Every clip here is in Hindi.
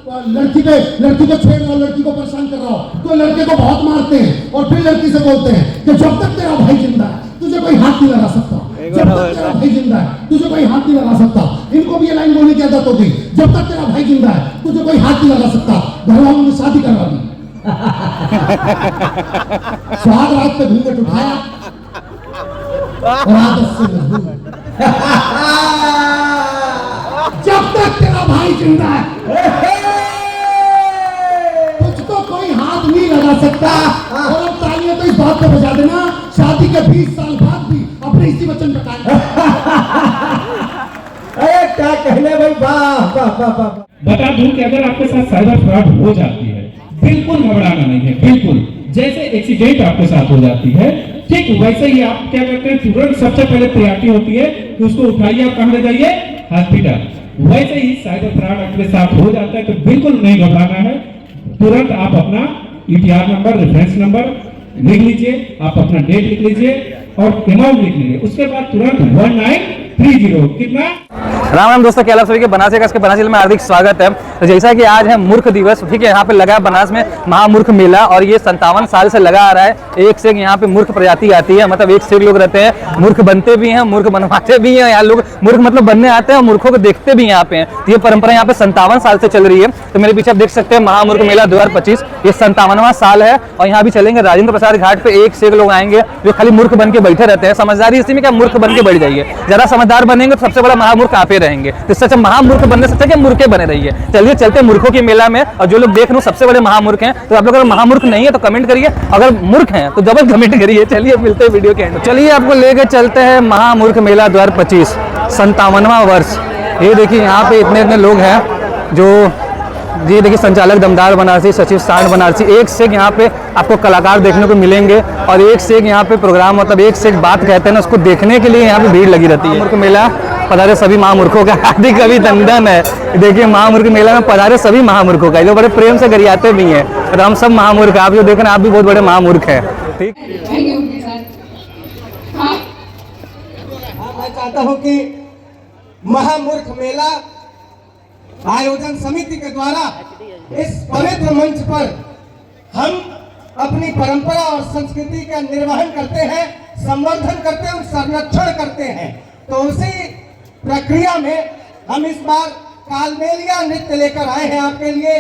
लड़की को छेड़ रहा हो, लड़की को परेशान कर रहा हो, तो लड़के को बहुत मारते हैं और फिर लड़की से बोलते हैं कि जब तक तेरा भाई जिंदा है तुझे कोई हाथ नहीं लगा सकता, जब तक तेरा भाई जिंदा है तुझे कोई हाथ नहीं लगा सकता। इनको भी ये लाइन बोलने की आदत होगी, जब तक तेरा भाई जिंदा है तुझे कोई हाथ नहीं लगा सकता। घर वालों ने शादी करवा दी, सुहाग रात पे घूंघट उठाया और आदत से मजबूर। जब तक तेरा भाई जिंदा है तुझको कोई हाथ नहीं लगा सकता। और अब तालियां तो इस बात पे बजा देना, शादी के 20 साल बाद भी अपने इसी वचन पे कायम। अरे क्या कहने भाई, वाह वाह वाह वाह। बता दूं कि अगर आपके साथ साइबर फ्रॉड हो जाती है, बिल्कुल घबराना नहीं है। बिल्कुल जैसे एक्सीडेंट आपके साथ हो जाती है, ठीक वैसे ही आप क्या करते हैं, तुरंत सबसे पहले प्रायोरिटी होती है कि उसको उठाइए, आप कहां ले जाइए, हॉस्पिटल। वैसे ही साइबर फ्रॉड आपके साथ हो जाता है तो बिल्कुल नहीं घबराना है। तुरंत आप अपना ईटीआर नंबर, रेफरेंस नंबर लिख लीजिए, आप अपना डेट लिख लीजिए और अमाउंट लिख लीजिए। उसके बाद तुरंत 1930 कितना। राम राम दोस्तों, क्या आप सभी के बनास के बनास जिले में हार्दिक स्वागत है। तो जैसा कि आज है मूर्ख दिवस, ठीक है, यहाँ पे लगा है बनास में महामूर्ख मेला और ये 57 साल से लगा आ रहा है। एक से एक यहाँ पे मूर्ख प्रजाति आती है, मतलब एक से एक लोग रहते हैं, मूर्ख बनते भी हैं, मूर्ख बनवाते भी हैं। यहाँ लोग मूर्ख मतलब बनने आते हैं और मूर्खों को देखते भी यहाँ पे हैं। तो ये परंपरा यहाँ पे 57 साल से चल रही है। तो मेरे पीछे आप देख सकते हैं महामूर्ख मेला 2025, ये 57वां साल है। और यहाँ भी चलेंगे राजेंद्र प्रसाद घाट पे, एक से एक लोग आएंगे जो खाली मूर्ख बन के बैठे रहते हैं। समझदारी इसी में क्या, मूर्ख बन के बैठ जाइए, जरा समझदार बनेंगे तो सबसे बड़ा महामूर्ख आप ही रहेंगे। तो सच महामूर्ख बनने से अच्छा मूर्खे बने रहिए। चलिए चलते मूर्खों के मेला में, और जो लोग देख रहे हो सबसे बड़े महामूर्ख हैं। तो आप लोग अगर महामूर्ख नहीं है तो कमेंट करिए, अगर मूर्ख हैं तो डबल कमेंट करिए। चलिए मिलते हैं वीडियो के एंड। चलिए आपको लेके चलते हैं महामूर्ख मेला 2025, 57वां वर्ष। ये देखिए यहाँ पे इतने इतने लोग हैं जो, ये देखिए संचालक दमदार बनारसी, सचिव सांड बनारसी, एक से एक यहाँ पे आपको कलाकार देखने को मिलेंगे और एक से एक यहाँ पे प्रोग्राम, मतलब एक से एक बात कहते हैं ना, उसको देखने के लिए यहाँ पे भीड़ लगी रहती है। महामूर्ख मेला पधारे सभी महामूर्खों का हार्दिक अभिनंदन है। देखिए महामूर्ख मेला में पधारे सभी महामूर्खों का, जो बड़े प्रेम से गरियाते भी हैं। तो हम सब महामूर्ख, आप जो देख रहे हैं आप भी बहुत बड़े महामूर्ख हैं। ठीक, मैं चाहता हूँ कि महामूर्ख मेला आयोजन समिति के द्वारा इस पवित्र मंच पर हम अपनी परंपरा और संस्कृति का निर्वहन करते हैं, संवर्धन करते हैं और संरक्षण करते हैं। तो उसी प्रक्रिया में हम इस बार कालमेलिया नृत्य लेकर आए हैं आपके लिए।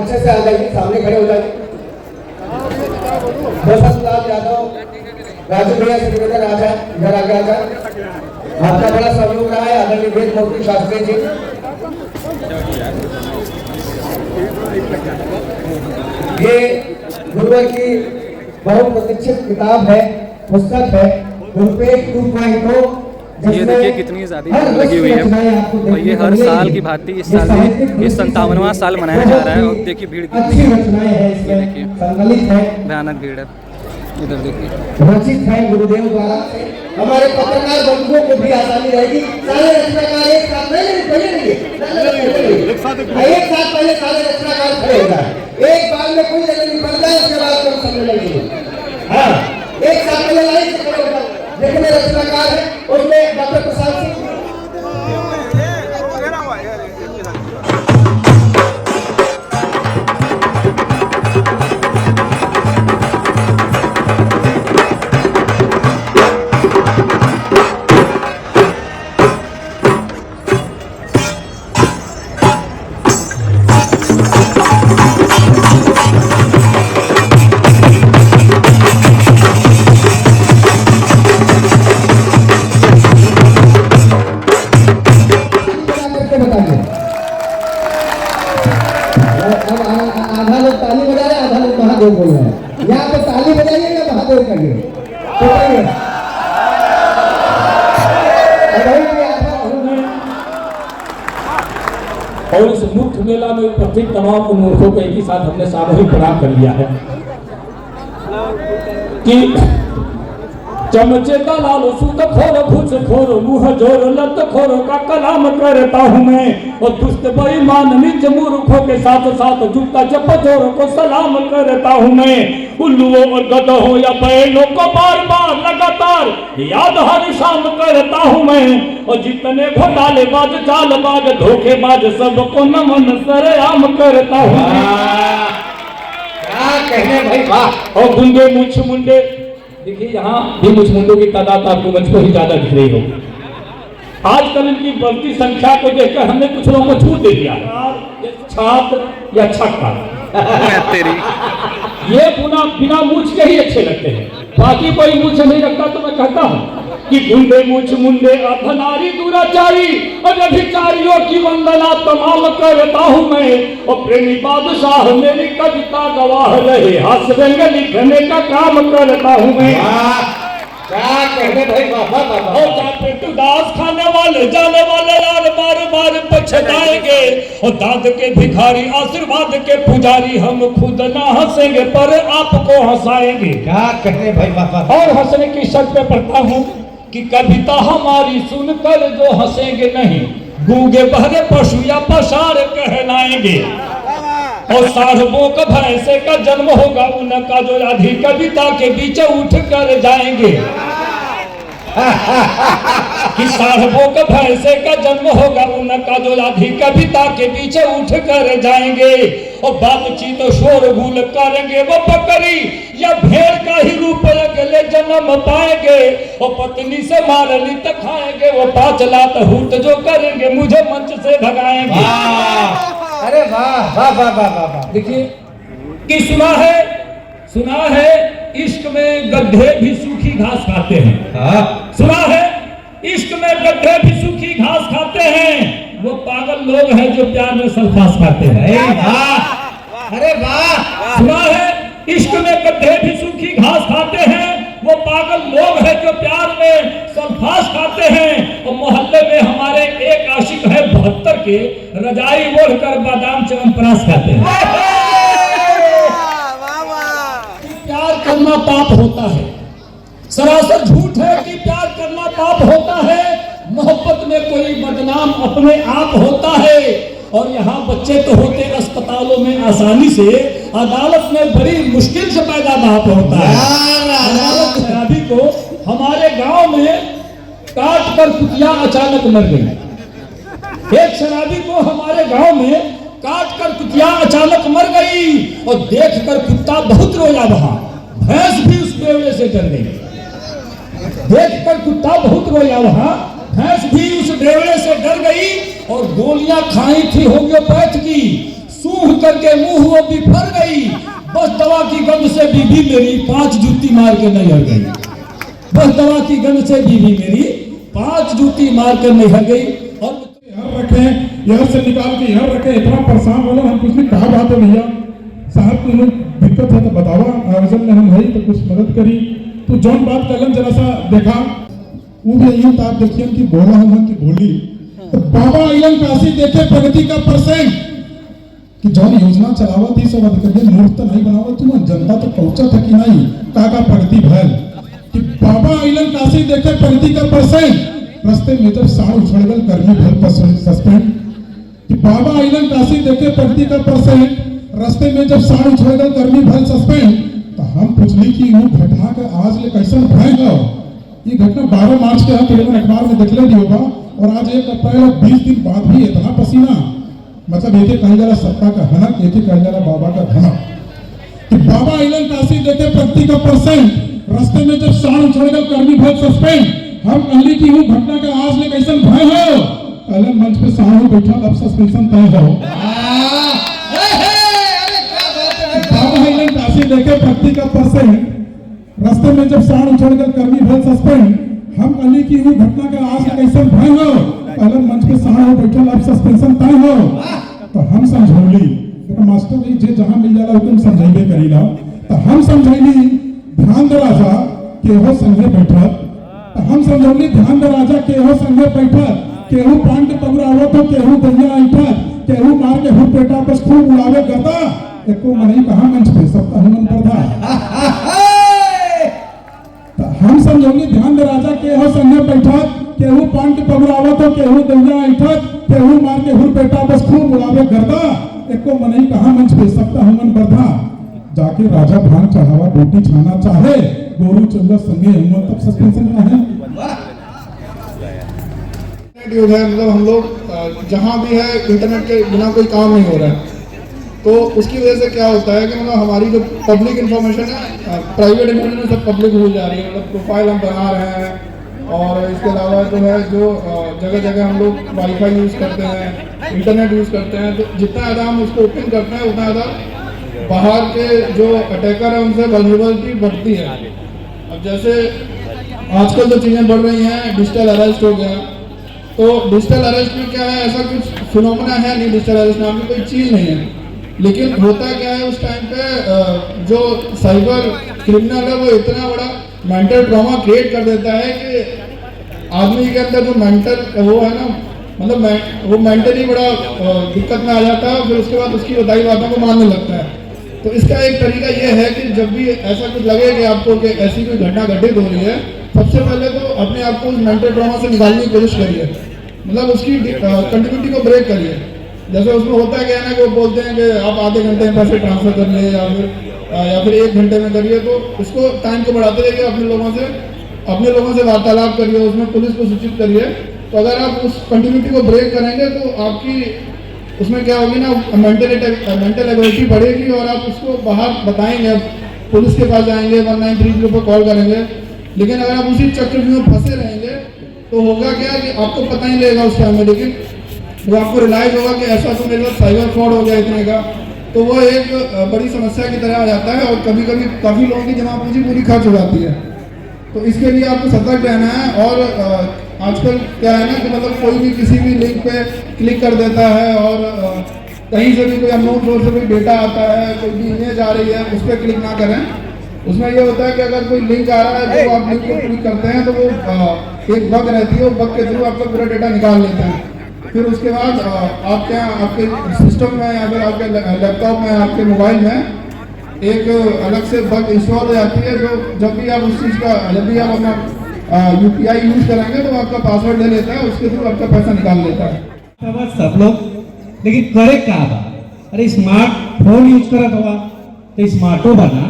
अच्छे से आ जाइए, सामने खड़े हो जाइए। बसंत लाल यादव, राजू भैया से निवेदन आ जाए, इधर आगे आ जाए। आपका बड़ा सहयोग रहा है आदरणीय वेद मूर्ति शास्त्री जी। ये गुरुवर की बहुप्रतीक्षित किताब है, पुस्तक है गुरुपेट 2.0। ये देखिए कितनी ज़्यादा लगी हुई है और ये हर साल की भांति इस साल भी ये 57वां साल मनाया जा रहा है। और देखिए भीड़ कितनी है, देखिए भयानक भीड़ है। इधर देखिए रचित है गुरुदेव द्वारा। हमारे पत्रकार बंधुओं को भी आसानी रहेगी। सारे रचनाकार एक साथ पहले सारे रचनाकार खड़े हो जाए, एक बार में कोई जगह नहीं बन जाए, उसके बाद हम समझ लेंगे। हाँ, एक साथ पहले लाइन से खड़े हो जाए। जितने रचनाकार है उसमें डॉक्टर प्रसाद सिंह, आधा लोग ताली बजा रहे हैं, आधा लोग महादेव बोल रहे हैं। यहाँ पे ताली बजाइए या महादेव करिए, तो करिए। और इस मुख्य मेला में उपस्थित तमाम मूर्खों को एक ही साथ हमने सामूहिक प्रणाम कर लिया है कि चमचेता लालो सूत खोर घुस खोर मुँह जोर लत खोर का कलाम करता हूँ मैं। और दुष्ट बेईमान नीच मूर्खों के साथ साथ जूता चपचोरों को सलाम करता हूँ मैं। उल्लुओं और गधों या बैलों को बार बार लगातार याद हर शाम करता हूँ मैं। और जितने घोटालेबाज चालबाज धोखेबाज सबको नमन सरेआम करता हूँ। क्या कहने भाई, वाह। और गुंडे मुछ मुंडे, देखिए यहाँ भी मुछ मुंडों की तादाद आपको मंच पर ही ज्यादा दिख रही होगी। आजकल इनकी बढ़ती संख्या को देखकर हमने कुछ लोगों को छूट दे दिया, छात्र या छक्का ये बिना मूछ के ही अच्छे लगते हैं, बाकी कोई मूछ नहीं रखता। तो मैं कहता हूँ कि गुंडे मूछ मुंडे अधनारी दुराचारी और अधिकारियों की वंदना तमाम करता हूँ मैं। और प्रेमी बादशाह मेरी कविता गवाह रहे, हास व्यंग लिखने का काम करता हूँ मैं। क्या कहने भाई, बाबा। और पेटू दास खाने वाले जाने वाले यार बार बार पछताएंगे। और दाद के भिखारी आशीर्वाद के पुजारी हम खुद ना हंसेंगे पर आपको हंसाएंगे। क्या कहने भाई, बाबा। और हंसने की शर्त पे पढ़ता हूँ कि कविता हमारी सुनकर जो हंसेंगे नहीं, गूंगे बहरे पशु या पसार कहलाएंगे। और साढ़वों का भैंसे का जन्म होगा उनका जो आधी कविता के बीच उठ कर जाएंगे। कि साढ़वों का भैंसे का जन्म होगा उनका जो आधी कविता के पीछे उठ कर जाएंगे। और बातचीत शोरगुल करेंगे वो बकरी या भेड़ का ही रूप अगले जन्म पाएंगे। और पत्नी से मारली तक खाएंगे वो 5 लात हूट जो करेंगे मुझे मंच से भगाएंगे। अरे वाह वाह वाह वाह वाह। देखिए कि सुना है इश्क में गड्ढे भी सूखी घास खाते हैं। सुना है इश्क में गड्ढे भी सूखी घास खाते हैं। वो पागल लोग हैं जो प्यार में सल्फास खाते हैं। अरे वाह। सुना है इश्क में गड्ढे भी सूखी घास खाते हैं। वो पागल लोग हैं जो प्यार में सल्फास खाते हैं। और मोहल्ले में हमारे एक आशिक है 72 के, रजाई ओढ़कर बादाम च्यवनप्राश खाते हैं। प्यार करना पाप होता है, सरासर झूठ है कि प्यार करना पाप होता है। मोहब्बत में कोई बदनाम अपने आप होता है। और यहाँ बच्चे तो होते अस्पतालों में आसानी से, अदालत में बड़ी मुश्किल से पैदा बाप होता है। अदालत शराबी को हमारे गांव में काट कर कुतिया अचानक मर गई। एक शराबी को हमारे गांव में काट कर कुतिया अचानक मर गई। और देख कर कुत्ता बहुत रोया, वहां भैंस भी उस बेवड़े से डर गई। देख कर कुत्ता बहुत रोया, वहां भैंस भी उस बेवड़े से डर गई। और गोलियां खाई थी होम्योपैथ की, सूख करके मुंह वो बिफर गई, बस दवा की गंध से बीवी मेरी 5 जूती मार के नहीं हट गई। बस दवा की गंध से बीवी मेरी 5 जूती मार कर नहीं हट गई। और यहाँ रखे, यहाँ से निकाल के यहाँ रखे, इतना परेशान हो गए हम। कुछ नहीं कहा बात है भैया साहब, तुम्हें दिक्कत है तो बतावा, आयोजन में हम है तो कुछ मदद करी। तो जौन बात कलम जरा सा देखा वो भी यही था, देखिए कि बोला हम की बोली तो बाबा इलन काशी देखे प्रगति का परसेंट कि जौन योजना चलावा थी सब अधिकारी मूर्त नहीं बनावा, तुम जनता तो पहुंचा था कि नहीं का प्रगति भैल कि बाबा इलन काशी देखे प्रगति का परसेंट। रास्ते में जब साड़ उछड़ गल कर्मी भर सस्पेंड कि बाबा इलन काशी देखे प्रगति का परसेंट। रास्ते में जब साड़ उछड़ गल कर्मी भर सस्पेंड तो हम पूछली कि वो घटना का आज ले कैसन भय गो। ये घटना 12 मार्च के यहाँ टेलीविजन अखबार में देखले नहीं होगा, और आज 1 अप्रैल 20 दिन बाद भी इतना पसीना, मतलब एक कहीं जरा सत्ता का हनक, एक कहीं जरा बाबा का धनक कि बाबा इलन काशी देखे प्रगति का परसेंट। रास्ते में जब साड़ उछड़ गल कर्मी भर सस्पेंड, हम कहली कि वो घटना का आज ले कैसन भय हो। पहले मंच पे साड़ हो बैठा, अब सस्पेंशन तय हो। बाबा इलन काशी देखे प्रगति का परसेंट। रास्ते में जब साड़ उछड़ गल कर्मी भर सस्पेंड, हम कहली कि वो घटना का आज ले कैसन भय हो। पहले मंच पे साड़ हो बैठा, अब सस्पेंशन तय हो। तो हम समझौली मास्टर जी जे जहां मिल जाला तुम समझाइबे करीला, तो हम समझैली ध्यान दे राजा केहो संगे बैठत। तो हम समझौली ध्यान दे राजा केहो संगे बैठत, केहू पान के पगुरावो तो केहू दैया ऐठत, केहू मार के हुर पेटा पर खूब उड़ावे गदा, एको मनई कहा मंच पे सबका हुनन प्रधा। तो हम समझौली ध्यान दे राजा केहो संगे बैठत, केहू पान के पगुरावो तो केहू दैया ऐठत, केहू मार के हुर पेटा पर खूब उड़ावे गदा, एको मनई कहा मंच पे सबका हुनन प्रधा। जाके राजा भान चढ़ावा रोटी छाना चाहे, गोरू चंद्र संगे हिम्मत, तब सस्पेंशन का है। युग है, मतलब हम लोग जहाँ भी है इंटरनेट के बिना कोई काम नहीं हो रहा है। तो उसकी वजह से क्या होता है कि मतलब हमारी जो पब्लिक इन्फॉर्मेशन है, प्राइवेट इन्फॉर्मेशन सब पब्लिक हो जा रही है। मतलब प्रोफाइल हम बना रहे हैं, और इसके अलावा जो है जो जगह जगह हम लोग वाईफाई यूज़ करते हैं, इंटरनेट यूज़ करते हैं, तो जितना ज़्यादा हम उसको ओपन करते हैं उतना ज़्यादा बाहर के जो अटैकर हैं उनसे वल्नरेबिलिटी बढ़ती है। अब जैसे आजकल जो चीज़ें बढ़ रही हैं, डिजिटल अरेस्ट हो गया, तो डिजिटल अरेस्ट में क्या है, ऐसा कुछ फिनोमेना है नहीं, डिजिटल अरेस्ट नाम की कोई चीज़ नहीं है। लेकिन होता क्या है उस टाइम पे जो साइबर क्रिमिनल है वो इतना बड़ा मेंटल ट्रॉमा क्रिएट कर देता है कि आदमी के अंदर जो मेंटल वो है ना, मतलब वो मेंटली बड़ा दिक्कत में आ जाता है, फिर उसके बाद उसकी बताई बातों को मानने लगता है। तो इसका एक तरीका ये है कि जब भी ऐसा कुछ लगे कि आपको कि ऐसी कोई घटना घटित हो रही है, सबसे पहले तो अपने आप को उस मेंटल ट्रॉमा से निकालने की कोशिश करिए, मतलब उसकी कंटिन्यूटी को ब्रेक करिए। जैसे उसमें होता है क्या है ना कि वो बोलते हैं कि आप आधे घंटे में पैसे ट्रांसफर करिए या फिर 1 घंटे में करिए, तो उसको टाइम को बढ़ाते रहिए, अपने लोगों से वार्तालाप करिए, उसमें पुलिस को सूचित करिए। तो अगर आप उस कंटिन्यूटी को ब्रेक करेंगे तो आपकी उसमें क्या होगी ना, मेंटल एबिलिटी बढ़ेगी और आप उसको बाहर बताएंगे, पुलिस के पास जाएंगे, 1930 पर कॉल करेंगे। लेकिन अगर आप उसी चक्कर में फंसे रहेंगे तो होगा क्या कि आपको पता ही लगेगा उस टाइम में, लेकिन वो आपको रियलाइज होगा कि ऐसा तो मेरे साथ साइबर फ्रॉड हो गया इतने का, तो वो एक बड़ी समस्या की तरह आ जाता है और कभी कभी काफ़ी लोगों की जमा पूंजी पूरी खर्च हो जाती है। तो इसके लिए आपको सतर्क रहना है। और आजकल क्या है ना कि मतलब कोई भी किसी भी लिंक पे क्लिक कर देता है और कहीं से भी कोई अननोन सोर्स से कोई डेटा आता है, कोई भी इमेज आ रही है, उस पर क्लिक ना करें। उसमें ये होता है कि अगर कोई लिंक आ रहा है तो आप लिंक को क्लिक करते हैं तो वो एक बग रहती है, वो बग के थ्रू आपका पूरा डेटा निकाल लेते हैं। फिर उसके बाद आपके सिस्टम में या फिर आपके लैपटॉप में, आपके मोबाइल में एक अलग से बग इंस्टॉल हो जाती है, जो जब भी आप उस चीज़ का, जब भी आप अपना UPI यूज़ करेंगे तो आपका पासवर्ड ले लेता है, उसके थ्रू आपका पैसा निकाल लेता है। सब लोग, लेकिन करे क्या बा? अरे स्मार्टफोन यूज करत हुआ तो स्मार्टो बना,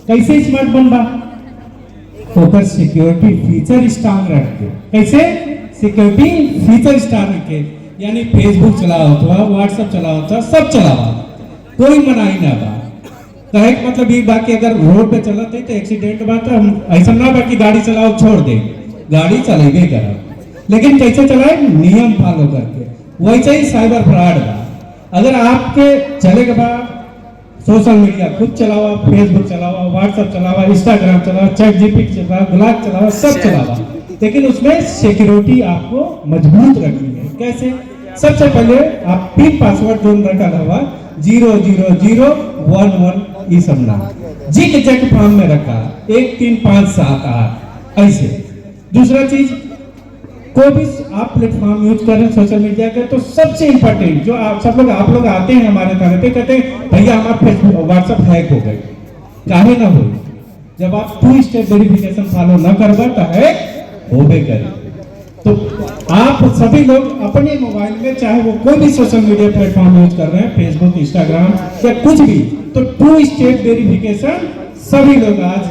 कैसे स्मार्ट बनबा? ओकर सिक्योरिटी फीचर स्ट्रांग रख के, कैसे सिक्योरिटी फीचर स्ट्रांग रख के, यानी फेसबुक चलाओ तो व्हाट्सएप चलाओ तो सब चलाओ, कोई मनाही ना बा। कहे मतलब ये बाकी अगर रोड पे चलत है तो एक्सीडेंट बात है, ऐसा ना बाकी गाड़ी चलाओ छोड़ दे, गाड़ी चलेगे करा, लेकिन कैसे चलाए? नियम फॉलो करके। वैसे ही साइबर फ्रॉड बा, अगर आपके चले के बाद सोशल मीडिया खुद चलावा, फेसबुक चलावा, व्हाट्सएप चलावा, इंस्टाग्राम चलावा, चैट जीपीटी चलावा, ब्लॉग चलावा, सब चलावा, लेकिन उसमें सिक्योरिटी आपको मजबूत रखनी है। कैसे? सबसे पहले आप पिन पासवर्ड जो रखा हुआ 00011 ये सब नाम जी के चेक फॉर्म में रखा 1 3 5 7 8 ऐसे। दूसरा चीज, कोई भी आप प्लेटफॉर्म यूज कर रहे हैं सोशल मीडिया के, तो सबसे इंपॉर्टेंट जो आप लोग आते हैं हमारे थाने पे, कहते हैं भैया हमारा फेसबुक व्हाट्सएप हैक हो गए। काहे ना हो, जब आप 2 स्टेप वेरिफिकेशन फॉलो न करवा तो हैक होबे करे। तो आप सभी लोग अपने मोबाइल में चाहे वो कोई भी सोशल मीडिया प्लेटफॉर्म यूज कर रहे हैं, फेसबुक, इंस्टाग्राम या कुछ भी, तो 2 स्टेप वेरिफिकेशन सभी लोग आज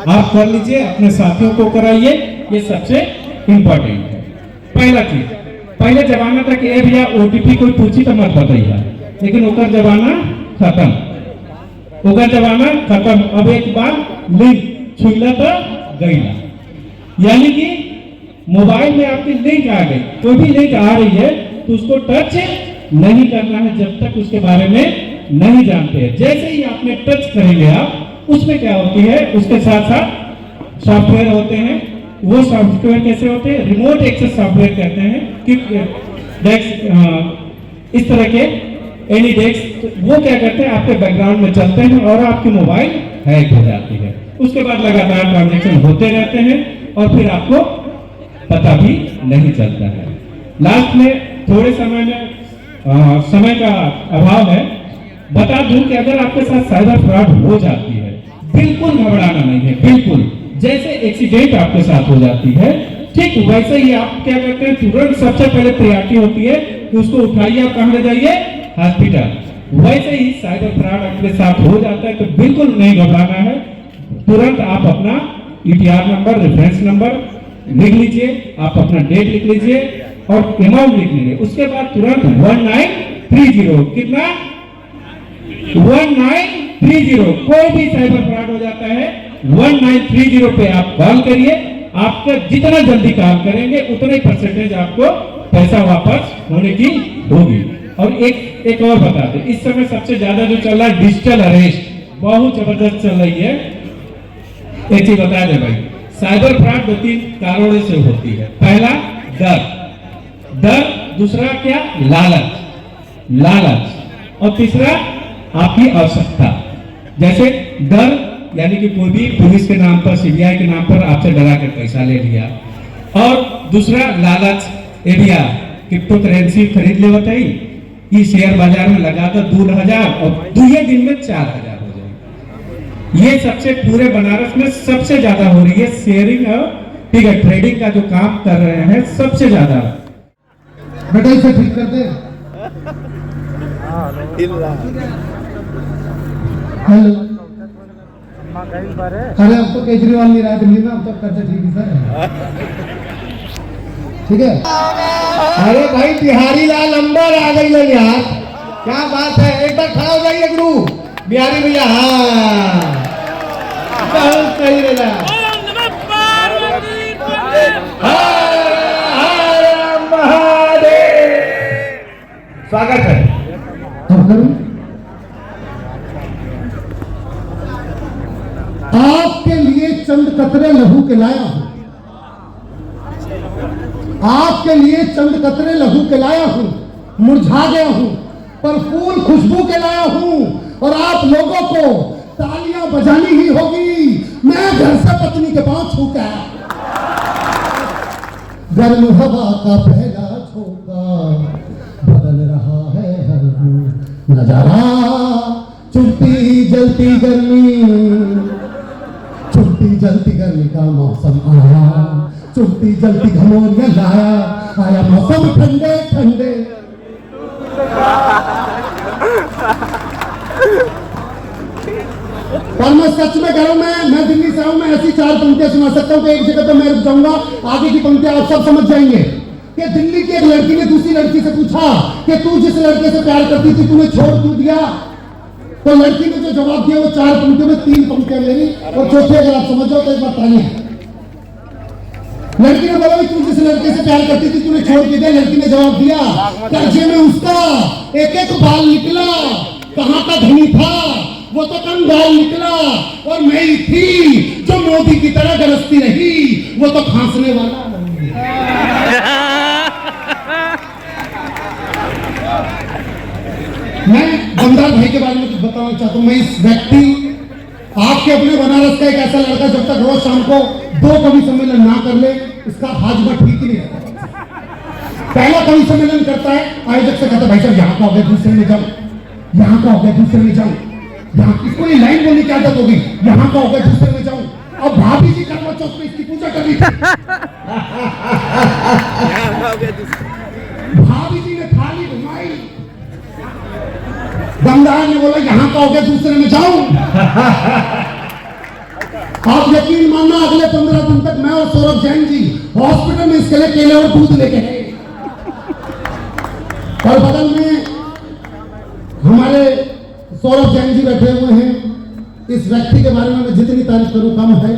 आप कर लीजिए, अपने साथियों को कराइए। ये सबसे इंपॉर्टेंट है। पहला चीज, पहले जमाना था कि ए भैया ओटीपी कोई पूछी तो मत बताइए, लेकिन ओकर जमाना खत्म, ओकर जमाना खत्म। अब एक बार लिंक छुईला तो गईला, यानी कि मोबाइल में आपकी लिंक आ गई, कोई भी लिंक आ रही है तो उसको टच नहीं करना है जब तक उसके बारे में नहीं जानते हैं। जैसे ही आपने टच करेंगे आप, उसमें क्या होती है, उसके साथ साथ सॉफ्टवेयर होते हैं। वो सॉफ्टवेयर कैसे होते हैं? रिमोट एक्सेस सॉफ्टवेयर कहते हैं कि डेस्क इस तरह के एनी डेस्क, तो वो क्या करते हैं आपके बैकग्राउंड में चलते हैं और आपकी मोबाइल हैक हो जाती है। उसके बाद लगातार ट्रांजैक्शन होते रहते हैं और फिर आपको पता भी नहीं चलता है। लास्ट में थोड़े समय में समय का अभाव है, बता दूं कि अगर आपके साथ साइबर फ्रॉड हो जाती है, बिल्कुल घबराना नहीं है। बिल्कुल जैसे एक्सीडेंट आपके साथ हो जाती है, ठीक वैसे ही आप क्या करते हैं, तुरंत सबसे पहले प्रायोरिटी होती है कि उसको उठाइए और कहां ले जाइए, हॉस्पिटल। वैसे ही साइबर फ्रॉड आपके साथ हो जाता है तो बिल्कुल नहीं घबराना है। तुरंत आप अपना ईटीआर नंबर, रेफरेंस नंबर लिख लीजिए, आप अपना डेट लिख लीजिए और अमाउंट लिख लीजिए। उसके बाद तुरंत 1930, कितना 1930, कोई भी साइबर फ्रॉड हो जाता है 1930 पे आप कॉल करिए। आपका जितना जल्दी कॉल करेंगे उतना ही परसेंटेज आपको पैसा वापस होने की होगी। और एक और बता दें, इस समय सबसे ज्यादा जो चल रहा है डिजिटल अरेस्ट, बहुत जबरदस्त चल रही है। एक चीज बता दे भाई, साइबर फ्रॉड 2-3 कारणों से होती है। पहला डर, दूसरा क्या, लालच, और तीसरा आपकी आवश्यकता। जैसे डर यानी कि कोई भी पुलिस के नाम पर, सीबीआई के नाम पर आपसे डरा कर पैसा ले लिया, और दूसरा लालच, एरिया क्रिप्टो करेंसी खरीद ले बताई, ये शेयर बाजार में लगा दो 2000 और 2 दिन में 4000 हो जाए। ये सबसे पूरे बनारस में सबसे ज्यादा हो रही है शेयरिंग और ठीक है ट्रेडिंग का जो काम कर रहे हैं सबसे ज्यादा। बेटा इसे ठीक कर दे। हेलो, अरे अब तो केजरीवाल नहीं रहा दिल्ली में, अब तो करते ठीक है, ठीक है। अरे भाई बिहारी लाल नंबर आ गई है यार, क्या बात है। एक बार खड़ा हो जाइए गुरु बिहारी भैया। हाँ बहुत सही रहेगा। स्वागत है। अब करूं? आपके लिए चंद कतरे लहू के लाया हूं, आपके लिए चंद कतरे लहू के लाया हूं। मुरझा गया हूं पर फूल खुशबू के लाया हूं, और आप लोगों को तालियां बजानी ही होगी। मैं घर से पत्नी के पांव छू के आया। गर्म हवा का पहला झोंका बदल रहा है हर नजारा। चुपती जलती गर्मी, चुपती जलती गर्मी का मौसम आया। चुपती जलती घमौरिया लाया, आया मौसम ठंडे ठंडे। और मैं सच में कह रहा हूं, मैं दिल्ली से हूं, मैं ऐसी 4 पंक्तियां सुना सकता हूं कि एक जगह पे मैं रुक जाऊंगा, आगे की पंक्तियां आप सब समझ जाएंगे। कि दिल्ली की एक लड़की ने दूसरी लड़की से पूछा कि तू जिस लड़के से प्यार करती थी तूने छोड़ क्यों दिया। तो लड़की ने जो जवाब दिया वो 4 पंक्तियों में 3 पंक्तियां ले ली, और चौथी अगर आप समझ जाओ तो एक बार तालियां। लड़की ने बोला तू जिस लड़के से प्यार करती थी तूने छोड़ के दिया। लड़की ने जवाब दिया कर्जे में उसका एक एक बाल निकला, कहाँ का धनी था वो तो कंगाल निकला, और मैं ही थी जो मोदी की तरह गरजती रही, वो तो खांसने वाला। मैं गंदार भाई के बारे में कुछ बताना चाहता हूँ। मैं इस व्यक्ति आपके अपने बनारस का एक ऐसा लड़का जब तक रोज शाम को 2 कवि सम्मेलन ना कर ले इसका हाजमा ठीक ही नहीं रहता। पहला कवि सम्मेलन करता है, आयोजक से कहता है भाई साहब यहाँ का हो गया, दूसरे में जाओ, यहाँ का हो गया, दूसरे में जाओ, यहाँ इसको ये लाइन बोलने की आदत होगी, यहाँ का हो गया, दूसरे में जाऊं। अब भाभी जी करवा चौथ पे इसकी पूजा कर रही थी। भाभी जी ने थाली घुमाई, गंगार ने बोला यहाँ का हो गया, दूसरे में जाऊं। आप यकीन मानना अगले 15 दिन तक मैं और सौरभ जैन जी हॉस्पिटल में इसके लिए केले और दूध लेके गए, और बगल में हमारे सौरभ जैन जी बैठे हुए हैं। इस व्यक्ति के बारे में मैं जितनी तारीफ करूं कम है,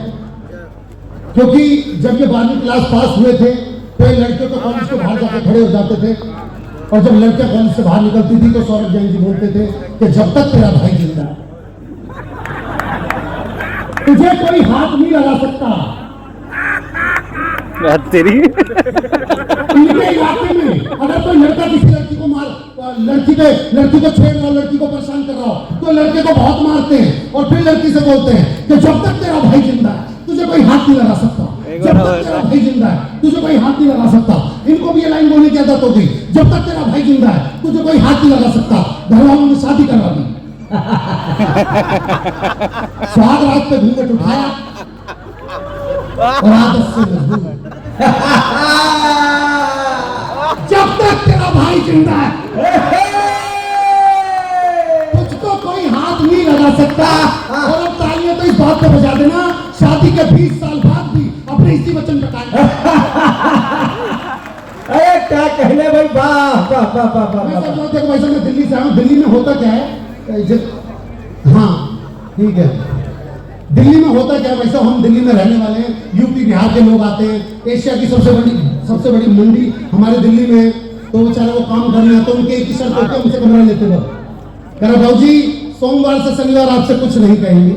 क्योंकि जब ये 12वीं क्लास पास हुए थे तो ये लड़के तो कॉलेज के बाहर जाकर खड़े हो जाते थे, और जब लड़कियां कॉलेज से बाहर निकलती थी तो सौरभ जैन जी बोलते थे कि जब तक तेरा भाई जिंदा है तुझे कोई हाथ नहीं लगा सकता। तेरी इनके इलाके में अगर कोई लड़का किसी लड़की को लड़की को छेड़ रहा हो, लड़की को परेशान कर रहा हो, तो लड़के को बहुत मारते हैं और फिर लड़की से बोलते हैं कि जब तक तेरा भाई जिंदा है तुझे कोई हाथ नहीं लगा सकता, जब तक तेरा भाई जिंदा है तुझे कोई हाथ नहीं लगा सकता। इनको भी ये लाइन बोलने की आदत होगी, जब तक तेरा भाई जिंदा है तुझे कोई हाथ नहीं लगा सकता। घर वालों ने शादी करवा दी, सुहाग रात पे घूंघट उठाया और आदत से मजबूर। जब तक तेरा भाई जिंदा है तुझको कोई हाथ नहीं लगा सकता। और अब तालियां तो इस बात पे बजा देना, शादी के 20 साल बाद भी अपने इसी वचन पे कायम। अरे क्या कहने भाई, वाह वाह वाह वाह वाह। भाई साहब मैं दिल्ली से आया हूँ। दिल्ली में होता क्या है, हाँ ठीक है, दिल्ली में होता क्या है भाई साहब, हम दिल्ली में रहने वाले हैं, यूपी बिहार के लोग आते हैं, एशिया की सबसे बड़ी मंडी हमारे दिल्ली में है, तो बेचारे वो काम करने आते हैं, उनके एक ही शर्त होती है, उनसे कमरा लेते वक्त कह रहा भाऊ जी सोमवार से शनिवार आपसे कुछ नहीं कहेंगे,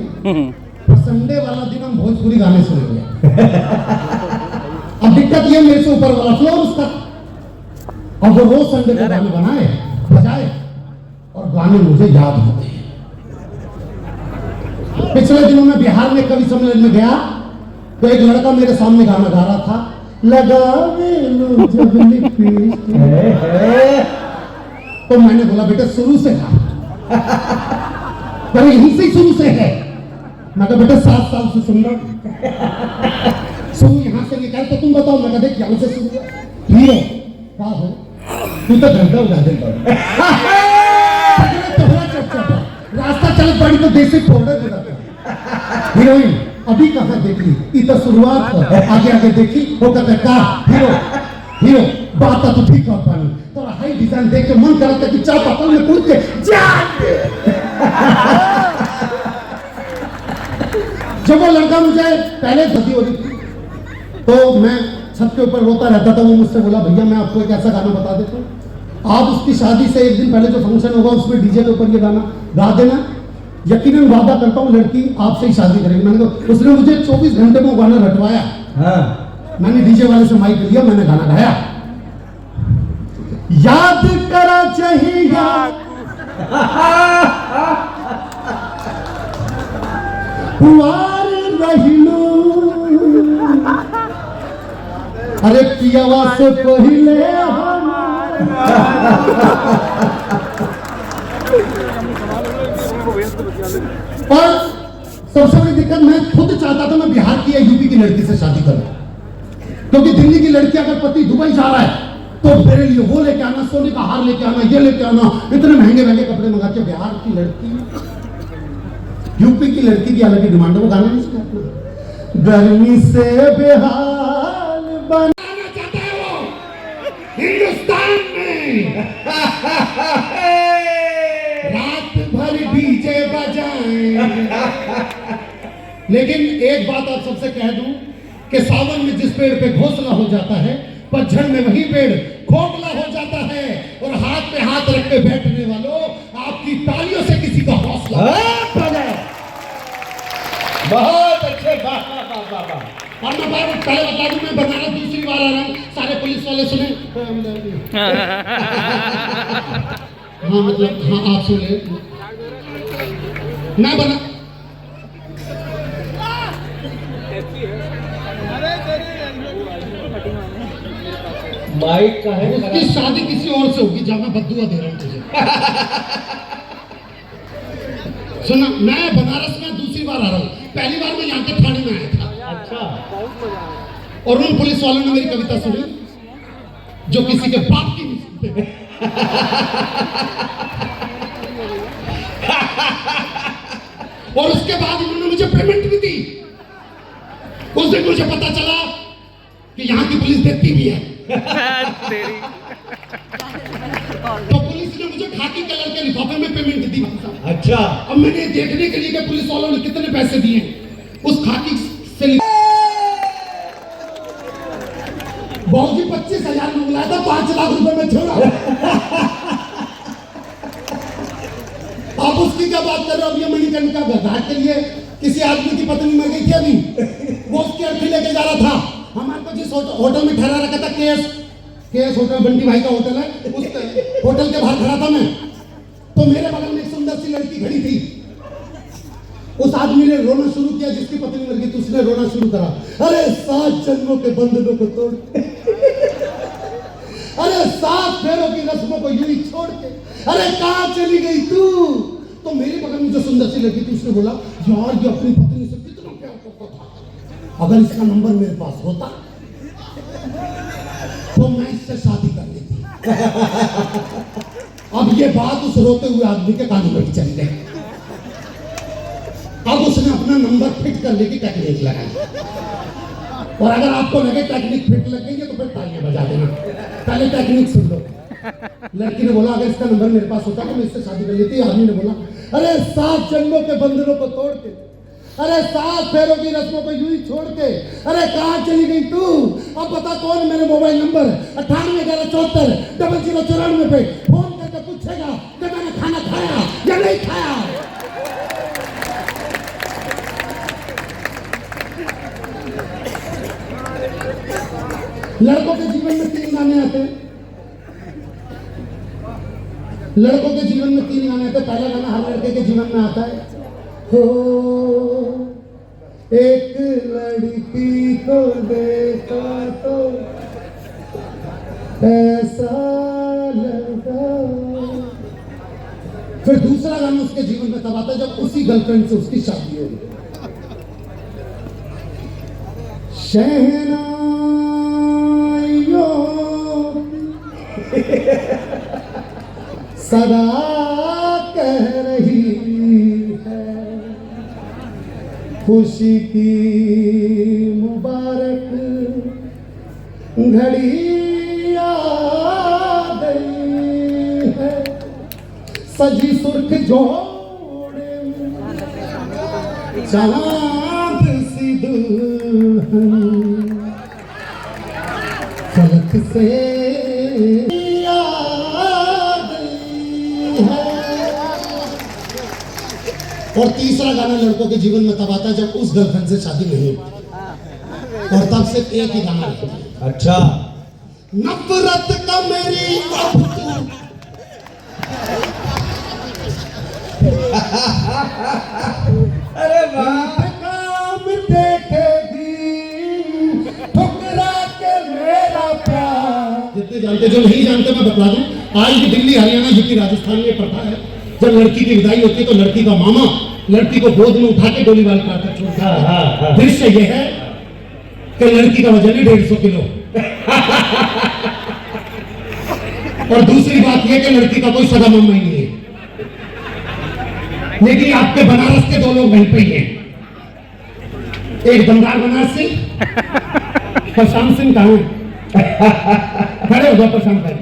पर संडे वाला दिन हम भोजपुरी गाने सुनेंगे। अब दिक्कत ये मेरे से ऊपर वाला फ्लोर उसका, अब वो रोज संडे को गाने बनाए बजाए और गाने मुझे याद होते हैं। पिछले दिनों में बिहार में कवि सम्मेलन में गया तो एक लड़का मेरे सामने गाना गा रहा था, लगावे लो जब लिपस्टिक। तो मैंने बोला बेटा शुरू से गा, पर यहीं से शुरू से है। मैं कहा बेटा 7 साल से सुन रहा, शुरू यहाँ से निकाल, तो तुम बताओ। मैं देख यहाँ से शुरू हीरो क्या हो, तू तो घंटा उड़ा देता रास्ता चल पड़ी तो देसी फोड़े देता। हीरोइन अभी कहाँ देखी, ये तो शुरुआत है, आगे आगे देखी वो कहते का हीरो बात तो ठीक कर पानी, तो हाई डिजाइन देख के मन करता कि चार पकड़ में कूद के जब वो लड़का मुझे पहले धोती हो रही थी तो मैं छत के ऊपर रोता रहता था। वो मुझसे बोला भैया मैं आपको एक ऐसा गाना बता देता हूँ, आप उसकी शादी से एक दिन पहले जो फंक्शन होगा उसमें डीजे के ऊपर ये गाना गा देना, यकीनन वादा करता हूँ लड़की आपसे ही शादी करेगी। मैंने कहा, उसने मुझे 24 घंटे में वो गाना रटवाया। हाँ। मैंने डीजे वाले से माइक लिया, मैंने गाना गाया, याद करा चाहिए पुआर रहिलो, अरे पियावा से पहले और सबसे बड़ी दिक्कत मैं खुद चाहता था मैं बिहार की या यूपी की लड़की से शादी करूं, क्योंकि दिल्ली की लड़की अगर पति दुबई जा रहा है तो मेरे लिए वो लेके आना, सोने का हार लेके आना, ये लेके आना, इतने महंगे महंगे कपड़े मंगा के। बिहार की लड़की यूपी की लड़की की अलग ही डिमांड है। वो गाना नहीं सुना, गर्मी से बेहाल बनाना चाहता है वो हिंदुस्तान में, रात भर डीजे बजाएं। लेकिन एक बात आप सबसे कह दूं कि सावन में जिस पेड़ पे घोंसला हो जाता है, पतझड़ में वही पेड़ खोखला हो जाता है। और हाथ पे हाथ रख के बैठने वालों, आपकी तालियों से किसी का हौसला। बहुत अच्छे, वाह वाह वाह वाह वाह। और मैं पहले बता दूं, मैं बनारस दूसरी बार आ रहा हूँ। सारे पुलिस वाले सुने। हाँ मतलब हाँ, आप सुने। मैं बना माइक का है, उसकी शादी किसी और से होगी, जब मैं बद्दुआ दे रहा हूँ तुझे। सुना, मैं बनारस में दूसरी बार आ रहा हूँ। पहली बार मैं यहाँ के थाने में आया था। अच्छा। और उन पुलिस वालों ने मेरी कविता सुनी जो किसी के बाप की नहीं सुनते। और उसके बाद उन्होंने मुझे पेमेंट भी दी। उस दिन मुझे पता चला कि यहाँ की पुलिस देती भी है। तो पुलिस ने मुझे खाकी कलर के लिफाफे में पेमेंट दी। अच्छा। अब मैंने देखने के लिए कि पुलिस वालों ने कितने पैसे दिए उस खाकी से। बाबूजी 25,000 में बुलाया था, 5 लाख रुपए में छोड़ा। आप उसकी क्या बात कर रहे हो? अब ये मणिकर्णिका घाट के लिए किसी आदमी की पत्नी मर गई थी अभी, वो उसकी अर्थी लेके जा रहा था। हमारे को जिस होटल में ठहरा रखा था, केएस होटल, बंटी भाई का होटल है, उस होटल के बाहर खड़ा था मैं। तो मेरे बगल में एक सुंदर सी लड़की खड़ी थी। उस आदमी ने रोना शुरू किया, जिसकी पत्नी मर गई थी, उसने रोना शुरू करा। अरे 7 जन्मों के बंधनों को तोड़ के, अरे 7 फेरों की रस्मों को यूं ही छोड़ के, अरे कहाँ चली गई तू? तो मेरे बगल में जो सुंदर सी लड़की थी, उसने बोला, यार ये अपनी पत्नी से कितना प्यार करता था, अगर इसका नंबर मेरे पास होता तो मैं इससे शादी कर लेती। अब ये बात उस रोते हुए आदमी के कानों में चली गई। अब उसने अपना नंबर फिट करने की टेक्निक लगाई। और अगर आपको लगे टेक्निक फिट लग गई है तो फिर तालियां बजा देना। पहले टेक्निक सुन लो। लड़की ने बोला, अगर इसका नंबर मेरे पास होता तो मैं इससे शादी कर लेती। आदमी ने बोला, अरे 7 जन्मों के बंधनों को तोड़ के, अरे 7 फेरों की रस्मों को यूं ही छोड़ के, अरे कहाँ चली गई तू? अब बता कौन मेरे मोबाइल नंबर 9811740094 पे फोन करके पूछेगा कि मैंने खाना खाया या नहीं खाया। लड़कों के जीवन में 3 गाने आते हैं। लड़कों के जीवन में 3 गाने आते हैं। पहला गाना हर लड़के के जीवन में आता है, हो एक लड़की को देखा तो ऐसा लगा। फिर दूसरा गाना उसके जीवन में तब आता है जब उसी गर्लफ्रेंड से उसकी शादी हो गई। शहनाइयों सदा कह रही है, खुशी की मुबारक घड़ी आ गई है। सजी सुर्ख जोड़े चांद सी दुल्हन फलक से और तीसरा गाना लड़कों के जीवन में तब आता है जब उस गर्लफ्रेंड से शादी नहीं होती और तब सिर्फ एक ही गाना रहता है। अच्छा। नफरत का मेरी अब तू अरे वाह। काम देखेगी ठुकरा के मेरा प्यार। जितने जानते, जो नहीं जानते मैं बता दूं, आज भी दिल्ली, हरियाणा, यूपी, राजस्थान में प्रथा है, जब लड़की की विदाई होती है तो लड़की का मामा लड़की को गोद में उठा के डोलीवाल काटकर छोड़ता है। दृश्य यह है कि लड़की का वजन है 150 किलो। और दूसरी बात यह कि लड़की का कोई सगा मामा ही नहीं है। लेकिन आपके बनारस के 2 लोग वहीं पे ही हैं। एक दमदार बनारस सिंह, प्रशांत सिंह कहाँ है? खड़े हो जाओ प्रशांत भाई।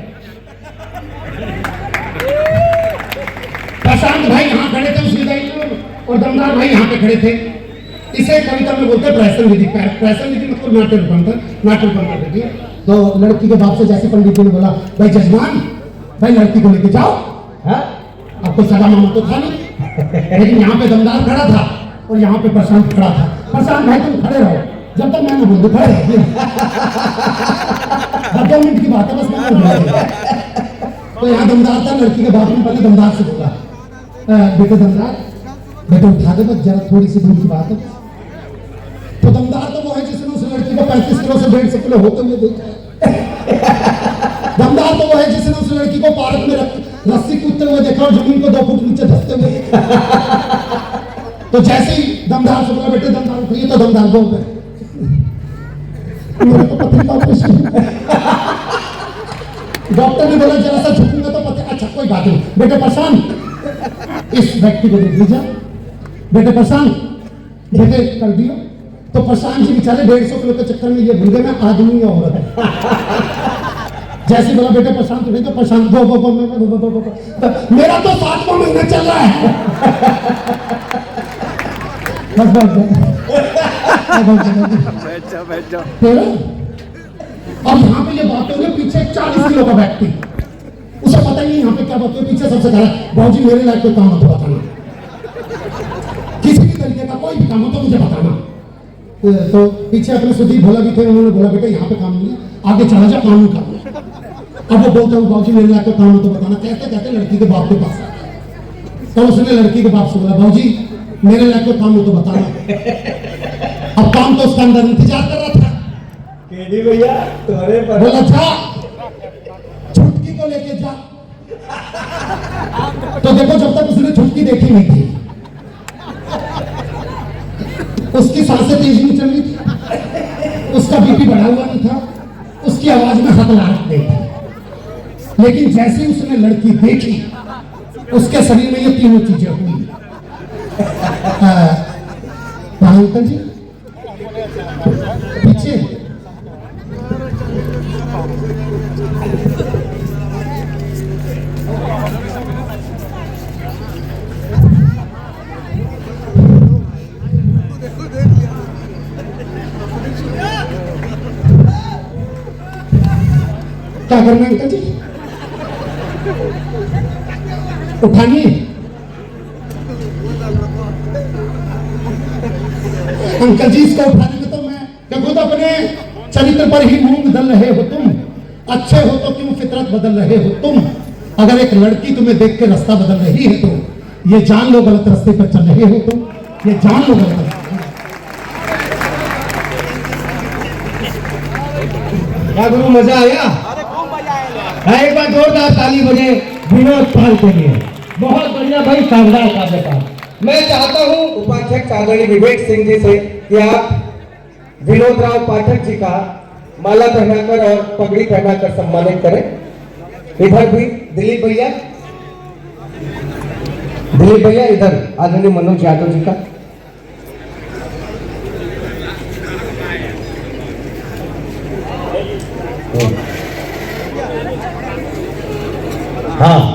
प्रशांत भाई यहाँ खड़े थे उस विदाई में और दमदार भाई यहाँ पे खड़े थे। इसे कविता में बोलते हैं प्रहसन विधि। प्रहसन विधि मतलब नाट्य रूपांतर देखिए। तो लड़की के बाप से जैसे पंडित जी ने बोला, भाई जजमान, भाई लड़की को लेके जाओ, है अब कोई सगा मामा तो था नहीं, लेकिन यहाँ पे दमदार खड़ा था और यहाँ पे प्रशांत खड़ा था। प्रशांत भाई तुम खड़े रहो, जब तक मैं ना बोल दूं खड़े रहो। 2 मिनट की बात है बस, मैं बोल। तो यहाँ दमदार था, लड़की के बाप ने पहले दमदार से बोला, बेटे दमदार, बेटे उठा दे बस, जरा थोड़ी सी दूर की बात है। तो दमदार तो वो है जिसने उस लड़की को 35 किलो से 150 किलो होते हुए देखा है। दमदार तो वो है जिसने उस लड़की को पार्क में रस्सी कूदते हुए देखा और जमीन को 2 फुट नीचे धंसते हुए देखा। तो जैसे ही दमदार से बोला, बेटे दमदार उठिए, तो दमदार बोल गए, मेरे को पत्रिका ऑपरेशन। डॉक्टर ने बोला जरा सा झुकूंगा तो पता। अच्छा कोई बात नहीं बेटे प्रशांत, इस व्यक्ति को देख लीजिए। बेटे प्रशांत, बेटे कर दिया। तो प्रशांत जी बेचारे 150 किलो के चक्कर में ये भूल गए मैं आदमी या औरत है। जैसे बोला बेटे प्रशांत उठे, तो प्रशांत गो मेरा तो 7वां महीना चल रहा है। अब यहाँ पे ये बात हो गई, पीछे 40 किलो का व्यक्ति, उसे पता ही नहीं यहाँ पे क्या बात है। पीछे सबसे कहा, बाबूजी मेरे लायक कोई काम हो तो बताना, किसी भी तरीके का कोई भी काम हो तो मुझे बताना। तो पीछे अपने सुधीर भोला भी थे, उन्होंने बोला बेटा यहाँ पे काम नहीं है, आगे चला जा, काम नहीं करना। अब वो बोलता हूँ बाबूजी मेरे लायक कोई काम हो तो बताना। कहते कहते लड़की के बाप के पास आया। तो उसने लड़की के बाप से बोला, बाबूजी मेरे लायक कोई काम हो तो बताना। अब काम तो उसका अंदर इंतजार कर रहा था। भैया तुम्हारे बोला जा, छुटकी को लेके जा। तो देखो जब तक उसने छुटकी देखी नहीं थी, उसकी सांसें तेज नहीं चल रही थी, उसका बीपी बढ़ा हुआ नहीं था, उसकी आवाज में हकलाहट नहीं थी। लेकिन जैसे ही उसने लड़की देखी, उसके शरीर में ये तीनों चीजें हुई। अंकल जी पीछे क्या करना अंकल जी, उठाइए। अंकल जी इसको उठाने में तो मैं खुद अपने चरित्र पर ही मूंग दल रहे हो तुम, अच्छे हो तो क्यों फितरत बदल रहे हो तुम। अगर एक लड़की तुम्हें देख के रास्ता बदल रही है तो ये जान लो गलत रास्ते पर चल रहे हो तुम, ये जान लो गलत रास्ते। क्या गुरु मजा आया? एक बार जोरदार ताली बजे विनोद पाल के लिए। बहुत बढ़िया भाई, शानदार काव्य पाठ। मैं चाहता हूं उपाध्यक्ष आदरणीय विवेक सिंह जी से कि आप विनोद राव पाठक जी का माला पहनाकर और पगड़ी पहनाकर सम्मानित करें। इधर भी दिलीप भैया इधर आदरणीय मनोज यादव जी का। हाँ